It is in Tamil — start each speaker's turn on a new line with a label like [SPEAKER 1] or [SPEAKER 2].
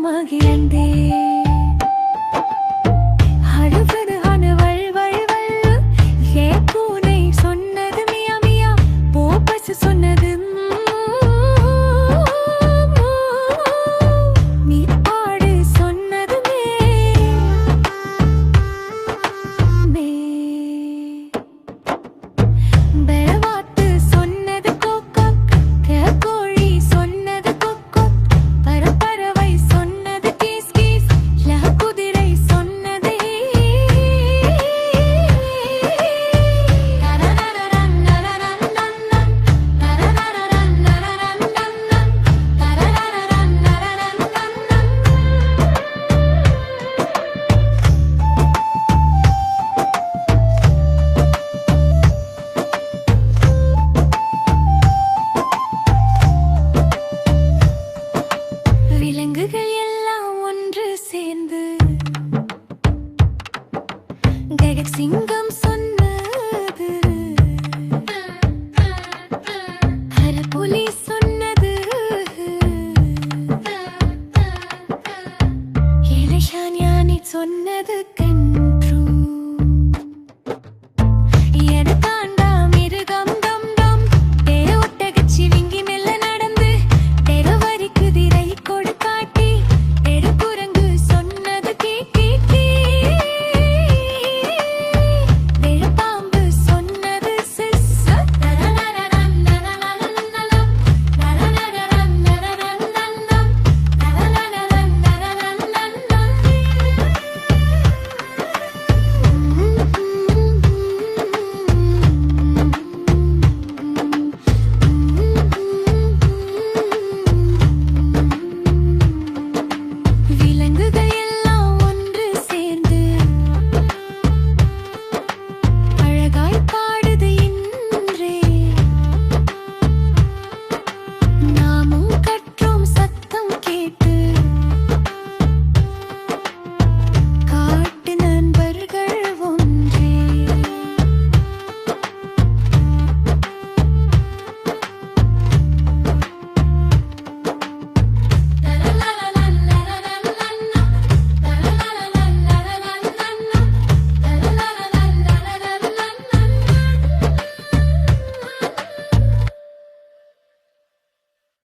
[SPEAKER 1] மகிழ்ந்தே அடுப்பது அணுவல் வழுவல் ஏ பூனை சொன்னது மியா மியா போ பசு சொன்னது நீ பாடு சொன்னது மே பெறவாத்து சொன்னது கொக்கோ கோழி சொன்னது கொக்கோ பறவை சொன்னது கீஸ் கீஸ் குதிரை சொன்னது விலங்குகள் எல்லாம் ஒன்று சேர்ந்து ககக் சிங்க